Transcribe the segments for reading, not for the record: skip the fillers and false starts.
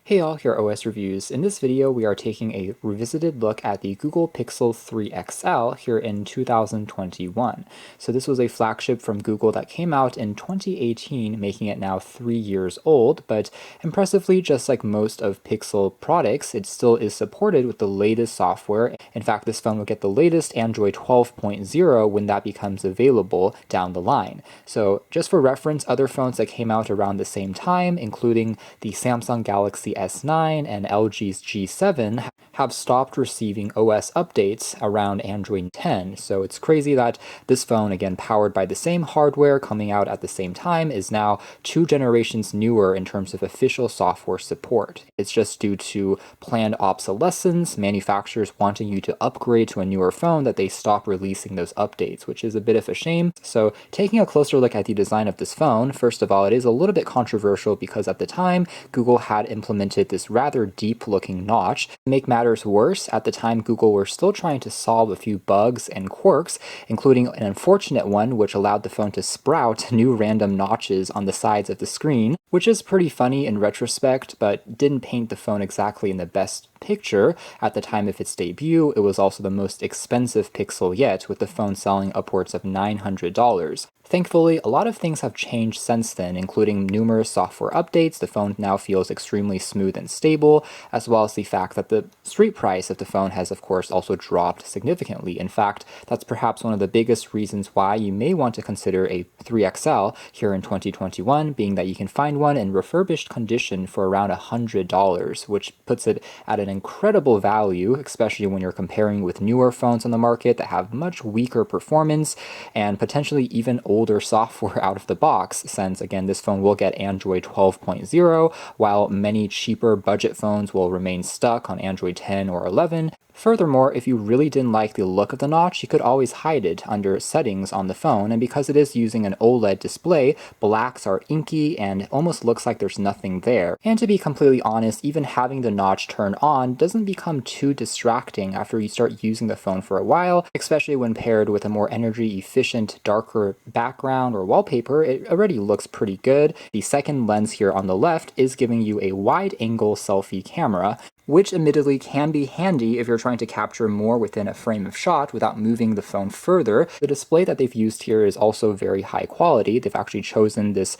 Hey all, here are OS Reviews. In this video, we are taking a revisited look at the Google Pixel 3 XL here in 2021. So this was a flagship from Google that came out in 2018, making it now 3 years old, but impressively, just like most of Pixel products, it still is supported with the latest software. In fact, this phone will get the latest Android 12.0 when that becomes available down the line. So just for reference, other phones that came out around the same time, including the Samsung Galaxy S9 and LG's G7, have stopped receiving OS updates around Android 10. So it's crazy that this phone, again powered by the same hardware coming out at the same time, is now 2 generations newer in terms of official software support. It's just due to planned obsolescence, manufacturers wanting you to upgrade to a newer phone, that they stop releasing those updates, which is a bit of a shame. So taking a closer look at the design of this phone, first of all, it is a little bit controversial because at the time, Google had implemented this rather deep-looking notch. To make matters worse, at the time Google were still trying to solve a few bugs and quirks, including an unfortunate one which allowed the phone to sprout new random notches on the sides of the screen, which is pretty funny in retrospect, but didn't paint the phone exactly in the best picture at the time of its debut. It was also the most expensive Pixel yet, with the phone selling upwards of $900. Thankfully, a lot of things have changed since then, including numerous software updates. The phone now feels extremely smooth and stable, as well as the fact that the street price of the phone has, of course, also dropped significantly. In fact, that's perhaps one of the biggest reasons why you may want to consider a 3XL here in 2021, being that you can find one in refurbished condition for around $100, which puts it at an incredible value, especially when you're comparing with newer phones on the market that have much weaker performance and potentially even older software out of the box, since again this phone will get Android 12.0 while many cheaper budget phones will remain stuck on Android 10 or 11. Furthermore, if you really didn't like the look of the notch, you could always hide it under settings on the phone, and because it is using an OLED display, blacks are inky and almost looks like there's nothing there. And to be completely honest, even having the notch turned on doesn't become too distracting after you start using the phone for a while, especially when paired with a more energy efficient, darker background or wallpaper. It already looks pretty good. The second lens here on the left is giving you a wide-angle selfie camera, which admittedly can be handy if you're trying to capture more within a frame of shot without moving the phone further. The display that they've used here is also very high quality. They've actually chosen this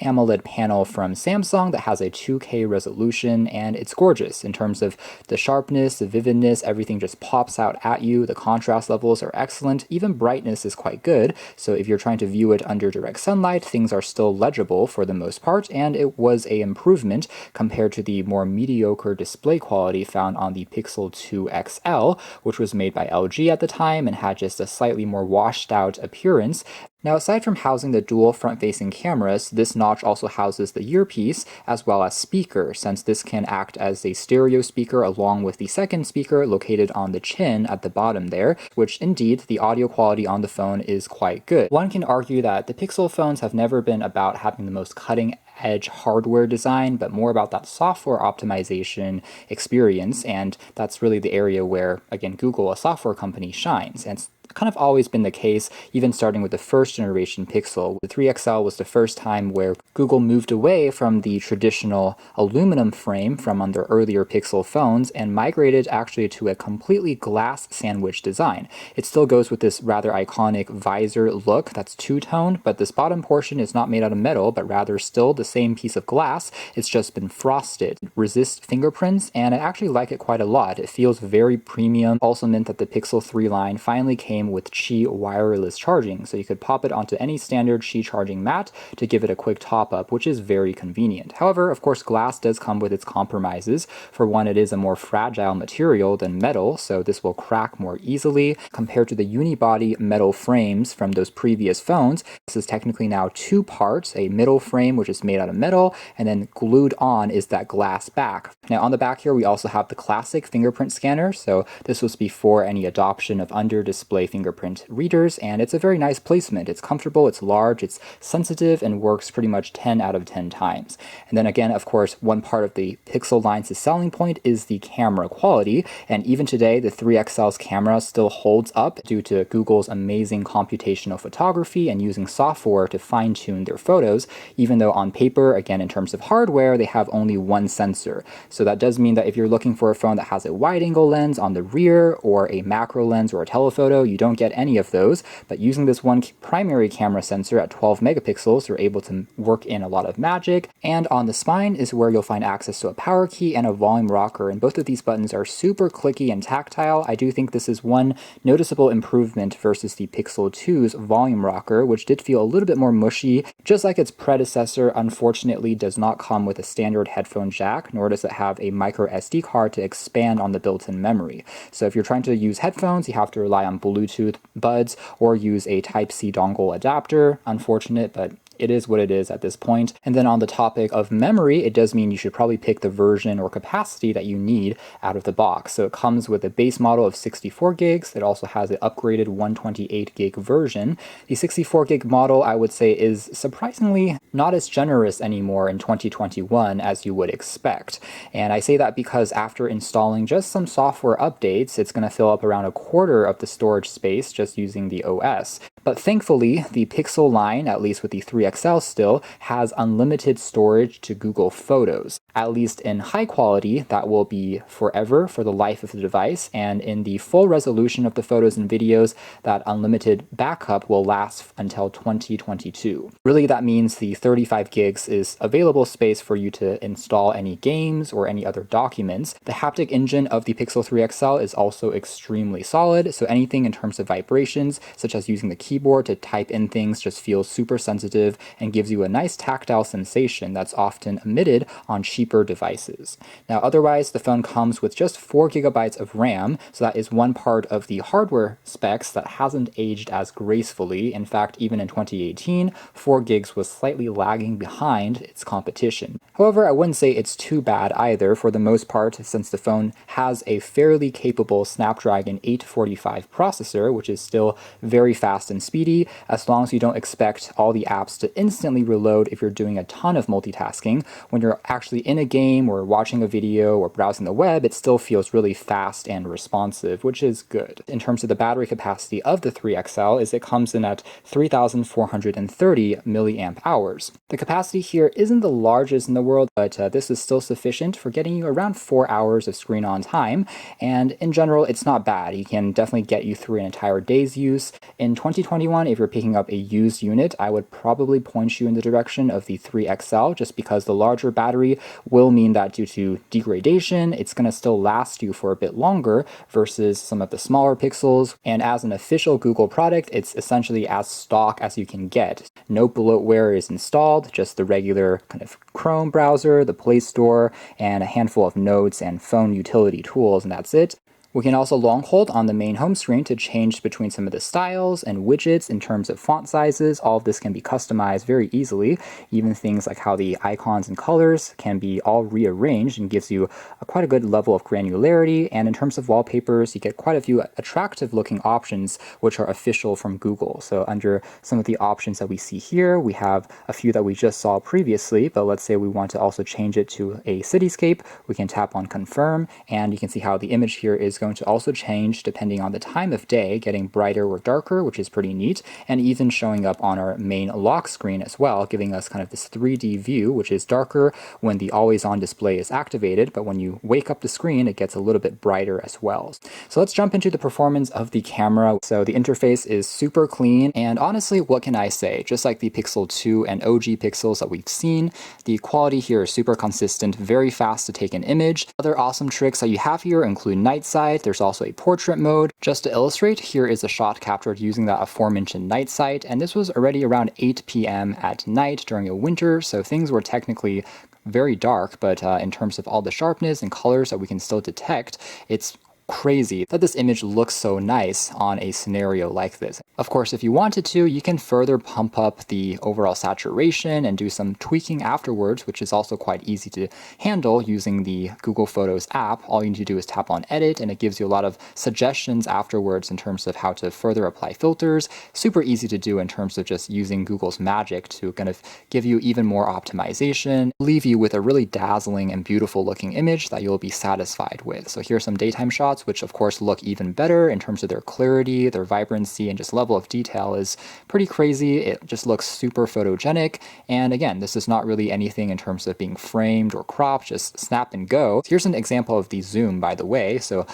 AMOLED panel from Samsung that has a 2K resolution, and it's gorgeous in terms of the sharpness, the vividness, everything just pops out at you. The contrast levels are excellent. Even brightness is quite good, so if you're trying to view it under direct sunlight, things are still legible for the most part, and it was an improvement compared to the more mediocre display quality found on the Pixel 2 XL, which was made by LG at the time and had just a slightly more washed out appearance. Now, aside from housing the dual front-facing cameras, this notch also houses the earpiece as well as speaker, since this can act as a stereo speaker along with the second speaker located on the chin at the bottom there, which indeed the audio quality on the phone is quite good. One can argue that the Pixel phones have never been about having the most cutting-edge hardware design, but more about that software optimization experience, and that's really the area where, again, Google, a software company, shines. And kind of always been the case, even starting with the first generation Pixel. The 3XL was the first time where Google moved away from the traditional aluminum frame from on their earlier Pixel phones and migrated actually to a completely glass sandwich design. It still goes with this rather iconic visor look that's two-tone, but this bottom portion is not made out of metal, but rather still the same piece of glass. It's just been frosted. It resists fingerprints, and I actually like it quite a lot. It feels very premium. Also meant that the Pixel 3 line finally came with Qi wireless charging, so you could pop it onto any standard Qi charging mat to give it a quick top-up, which is very convenient. However, of course, glass does come with its compromises. For one, it is a more fragile material than metal, so this will crack more easily. Compared to the unibody metal frames from those previous phones, this is technically now 2 parts, a middle frame which is made out of metal, and then glued on is that glass back. Now on the back here, we also have the classic fingerprint scanner, so this was before any adoption of under-display fingerprint readers, and it's a very nice placement. It's comfortable, it's large, it's sensitive, and works pretty much 10 out of 10 times. And then again, of course, one part of the Pixel line's selling point is the camera quality, and even today, the 3XL's camera still holds up due to Google's amazing computational photography and using software to fine-tune their photos, even though on paper, again, in terms of hardware, they have only one sensor. So that does mean that if you're looking for a phone that has a wide-angle lens on the rear or a macro lens or a telephoto, you don't get any of those, but using this one primary camera sensor at 12 megapixels, you're able to work in a lot of magic. And on the spine is where you'll find access to a power key and a volume rocker, and both of these buttons are super clicky and tactile. I do think this is one noticeable improvement versus the Pixel 2's volume rocker, which did feel a little bit more mushy. Just like its predecessor, unfortunately does not come with a standard headphone jack, nor does it have a micro SD card to expand on the built-in memory. So if you're trying to use headphones, you have to rely on Bluetooth buds or use a Type-C dongle adapter. Unfortunate, but it is what it is at this point. And then on the topic of memory, it does mean you should probably pick the version or capacity that you need out of the box. So it comes with a base model of 64 gigs. It also has an upgraded 128 gig version. The 64 gig model, I would say, is surprisingly not as generous anymore in 2021 as you would expect. And I say that because after installing just some software updates, it's going to fill up around a quarter of the storage space just using the OS. But thankfully, the Pixel line, at least with the 3XL still, has unlimited storage to Google Photos. At least in high quality, that will be forever for the life of the device, and in the full resolution of the photos and videos, that unlimited backup will last until 2022. Really, that means the 35 gigs is available space for you to install any games or any other documents. The haptic engine of the Pixel 3 XL is also extremely solid, so anything in terms of vibrations, such as using the keyboard to type in things, just feels super sensitive and gives you a nice tactile sensation that's often omitted on cheaper devices. Now, otherwise, the phone comes with just 4 gigabytes of RAM, so that is one part of the hardware specs that hasn't aged as gracefully. In fact, even in 2018, 4 gigs was slightly lagging behind its competition. However, I wouldn't say it's too bad either for the most part, since the phone has a fairly capable Snapdragon 845 processor, which is still very fast and speedy, as long as you don't expect all the apps to instantly reload if you're doing a ton of multitasking. When you're actually in a game or watching a video or browsing the web, it still feels really fast and responsive, which is good. In terms of the battery capacity of the 3XL, it comes in at 3,430 milliamp hours. The capacity here isn't the largest in the world, but this is still sufficient for getting you around 4 hours of screen on time, and in general, it's not bad. You can definitely get you through an entire day's use. In 2021, if you're picking up a used unit, I would probably point you in the direction of the 3XL, just because the larger battery will mean that due to degradation, it's going to still last you for a bit longer versus some of the smaller Pixels. And as an official Google product, it's essentially as stock as you can get. No bloatware is installed, just the regular kind of Chrome browser, the Play Store, and a handful of notes and phone utility tools, and that's it. We can also long hold on the main home screen to change between some of the styles and widgets in terms of font sizes. All of this can be customized very easily. Even things like how the icons and colors can be all rearranged and gives you quite a good level of granularity. And in terms of wallpapers, you get quite a few attractive looking options which are official from Google. So under some of the options that we see here, we have a few that we just saw previously, but let's say we want to also change it to a cityscape. We can tap on confirm, and you can see how the image here is going to also change depending on the time of day, getting brighter or darker, which is pretty neat, and even showing up on our main lock screen as well, giving us kind of this 3D view, which is darker when the always-on display is activated, but when you wake up the screen, it gets a little bit brighter as well. So let's jump into the performance of the camera. So the interface is super clean, and honestly, what can I say? Just like the Pixel 2 and OG Pixels that we've seen, the quality here is super consistent, very fast to take an image. Other awesome tricks that you have here include night sight. There's also a portrait mode. Just to illustrate, here is a shot captured using that aforementioned night sight, and this was already around 8 p.m. at night during a winter, so things were technically very dark, but in terms of all the sharpness and colors that we can still detect, it's crazy that this image looks so nice on a scenario like this. Of course, if you wanted to, you can further pump up the overall saturation and do some tweaking afterwards, which is also quite easy to handle using the Google Photos app. All you need to do is tap on edit and it gives you a lot of suggestions afterwards in terms of how to further apply filters. Super easy to do in terms of just using Google's magic to kind of give you even more optimization, leave you with a really dazzling and beautiful looking image that you'll be satisfied with. So here's some daytime shots, which of course look even better in terms of their clarity, their vibrancy, and just level of detail is pretty crazy. It just looks super photogenic. And again, this is not really anything in terms of being framed or cropped, just snap and go. Here's an example of the zoom, by the way. So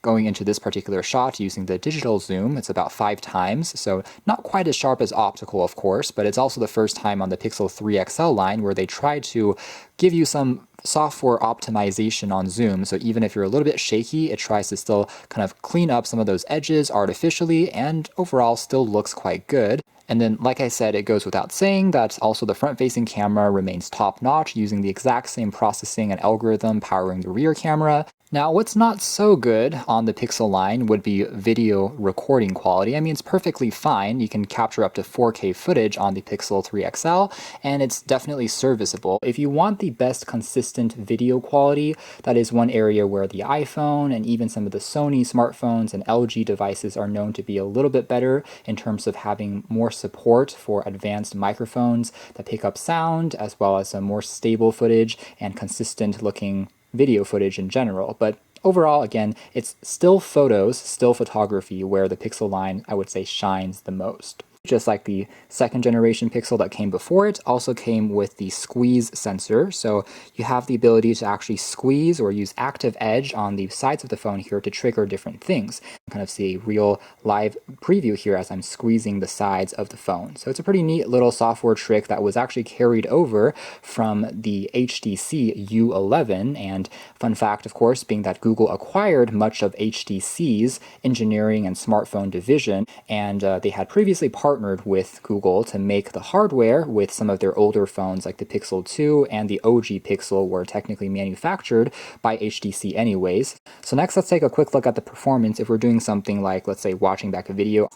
going into this particular shot using the digital zoom, it's about 5 times, so not quite as sharp as optical, of course, but it's also the first time on the Pixel 3 XL line where they tried to give you some software optimization on zoom. So even if you're a little bit shaky, it tries to still kind of clean up some of those edges artificially, and overall still looks quite good. And then, like I said, it goes without saying that also the front-facing camera remains top-notch using the exact same processing and algorithm powering the rear camera. Now, what's not so good on the Pixel line would be video recording quality. I mean, it's perfectly fine. You can capture up to 4K footage on the Pixel 3 XL, and it's definitely serviceable. If you want the best consistent video quality, that is one area where the iPhone and even some of the Sony smartphones and LG devices are known to be a little bit better in terms of having more support for advanced microphones that pick up sound, as well as some more stable footage and consistent looking video footage in general. But overall, again, it's still photos, still photography, where the Pixel line, I would say, shines the most. Just like the second generation Pixel that came before it, also came with the squeeze sensor. So you have the ability to actually squeeze or use active edge on the sides of the phone here to trigger different things. You kind of see a real live preview here as I'm squeezing the sides of the phone. So it's a pretty neat little software trick that was actually carried over from the HTC U11. And fun fact, of course, being that Google acquired much of HTC's engineering and smartphone division, and they had previously partnered with Google to make the hardware with some of their older phones like the Pixel 2 and the OG Pixel were technically manufactured by HTC anyways. So next, let's take a quick look at the performance if we're doing something like, let's say, watching back a video.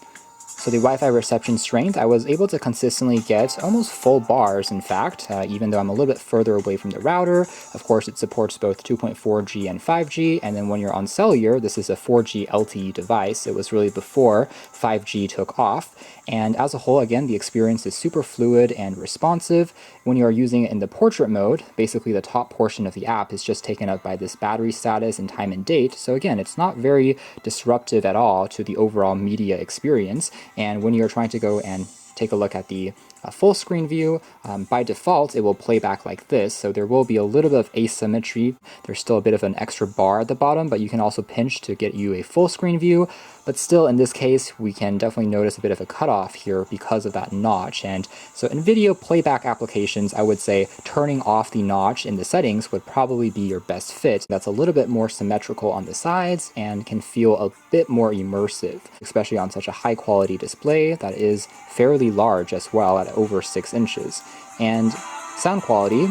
So the Wi-Fi reception strength, I was able to consistently get almost full bars, in fact, even though I'm a little bit further away from the router. Of course, it supports both 2.4G and 5G, and then when you're on cellular, this is a 4G LTE device. It was really before 5G took off. And as a whole, again, the experience is super fluid and responsive. When you are using it in the portrait mode, basically the top portion of the app is just taken up by this battery status and time and date. So again, it's not very disruptive at all to the overall media experience. And when you're trying to go and take a look at the full screen view, by default, it will play back like this. So there will be a little bit of asymmetry. There's still a bit of an extra bar at the bottom, but you can also pinch to get you a full screen view. But still, in this case, we can definitely notice a bit of a cutoff here because of that notch. And so in video playback applications, I would say turning off the notch in the settings would probably be your best fit. That's a little bit more symmetrical on the sides and can feel a bit more immersive, especially on such a high quality display that is fairly large as well at over 6 inches. And sound quality,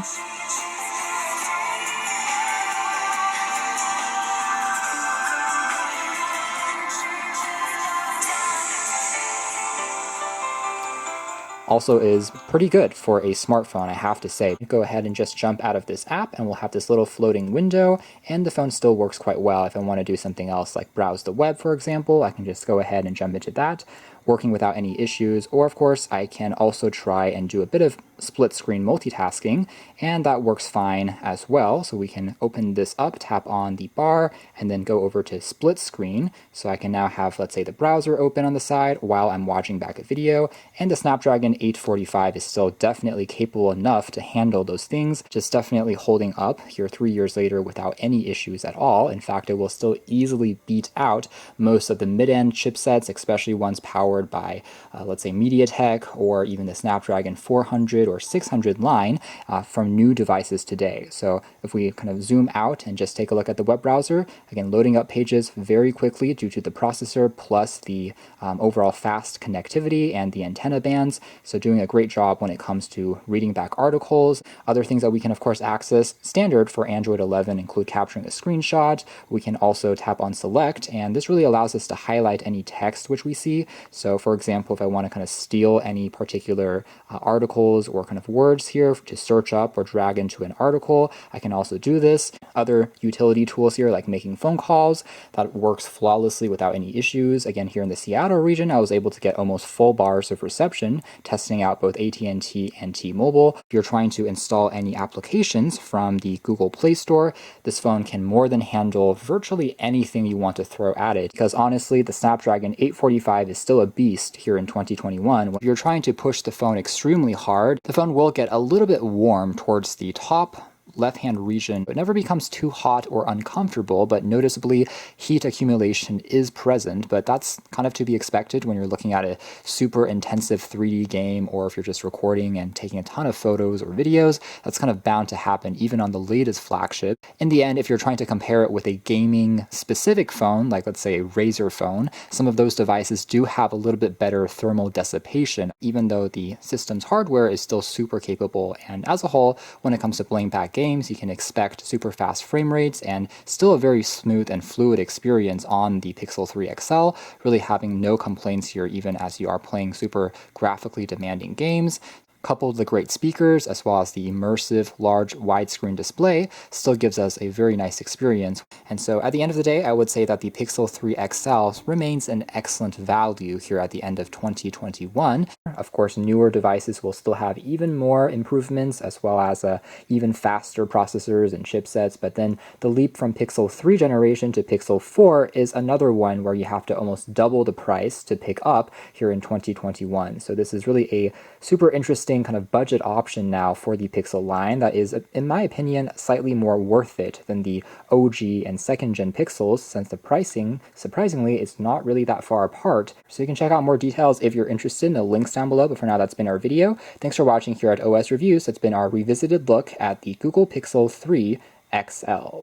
also is pretty good for a smartphone, I have to say. Go ahead and just jump out of this app and we'll have this little floating window, and the phone still works quite well. If I want to do something else like browse the web, for example, I can just go ahead and jump into that, working without any issues. Or of course, I can also try and do a bit of split screen multitasking, and that works fine as well. So we can open this up, tap on the bar, and then go over to split screen. So I can now have, let's say, the browser open on the side while I'm watching back a video, and the Snapdragon 845 is still definitely capable enough to handle those things, just definitely holding up here 3 years later without any issues at all. In fact, it will still easily beat out most of the mid-end chipsets, especially ones powered powered by, let's say, MediaTek or even the Snapdragon 400 or 600 line from new devices today. So if we kind of zoom out and just take a look at the web browser, again, loading up pages very quickly due to the processor plus the overall fast connectivity and the antenna bands. So doing a great job when it comes to reading back articles. Other things that we can, of course, access standard for Android 11 include capturing a screenshot. We can also tap on select, and this really allows us to highlight any text which we see. So for example, if I want to kind of steal any particular articles or kind of words here to search up or drag into an article, I can also do this. Other utility tools here like making phone calls, that works flawlessly without any issues. Again, here in the Seattle region, I was able to get almost full bars of reception, testing out both AT&T and T-Mobile. If you're trying to install any applications from the Google Play Store, this phone can more than handle virtually anything you want to throw at it, because honestly, the Snapdragon 845 is still a beast here in 2021. If you're trying to push the phone extremely hard, the phone will get a little bit warm towards the top left-hand region. It never becomes too hot or uncomfortable, but noticeably heat accumulation is present, but that's kind of to be expected when you're looking at a super intensive 3D game, or if you're just recording and taking a ton of photos or videos. That's kind of bound to happen even on the latest flagship. In the end, if you're trying to compare it with a gaming specific phone, like let's say a Razer phone, some of those devices do have a little bit better thermal dissipation, even though the system's hardware is still super capable. And as a whole, when it comes to playing back games, you can expect super fast frame rates and still a very smooth and fluid experience on the Pixel 3 XL, really having no complaints here even as you are playing super graphically demanding games. Coupled with the great speakers as well as the immersive large widescreen display still gives us a very nice experience. And so at the end of the day, I would say that the Pixel 3 XL remains an excellent value here at the end of 2021. Of course, newer devices will still have even more improvements as well as even faster processors and chipsets, but then the leap from Pixel 3 generation to Pixel 4 is another one where you have to almost double the price to pick up here in 2021. So this is really a super interesting kind of budget option now for the Pixel line that is, in my opinion, slightly more worth it than the OG and second gen Pixels, since the pricing, surprisingly, is not really that far apart. So you can check out more details if you're interested in the links down below, but for now that's been our video. Thanks for watching here at OS Reviews. That's been our revisited look at the Google Pixel 3 XL.